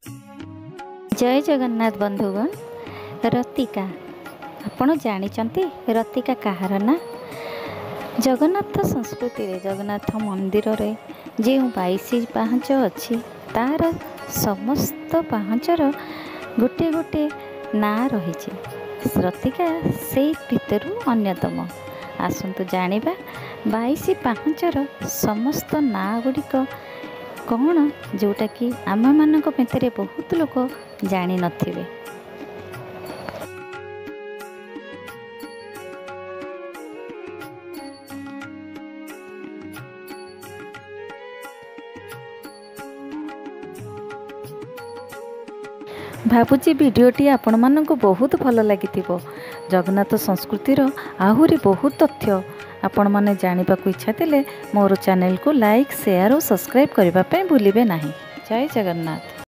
जय जगन्नाथ बंधुगण। रतिका आपण जानिचंती रतिका कहार ना? जगन्नाथ संस्कृति रे जगन्नाथ मंदिर रे जो 22 पाहाच अच्छी तार समस्त पाहाचर गोटे गोटे ना रही। रतिका से भितर अन्यतम। आसतु जानिबा 22 पाहाचर समस्त ना गुड़िक कौन जोटा कि आम मान भितर बहुत लोक जानी नथिबे। भावुची भिडटी आपण मानक बहुत भल लगी। जगन्नाथ संस्कृतिर आहुरी बहुत तथ्य आपण माने जानिबा को इच्छा थिले मोर चैनल को लाइक शेयर और सब्सक्राइब करने भूलिबे नहीं। जय जगन्नाथ।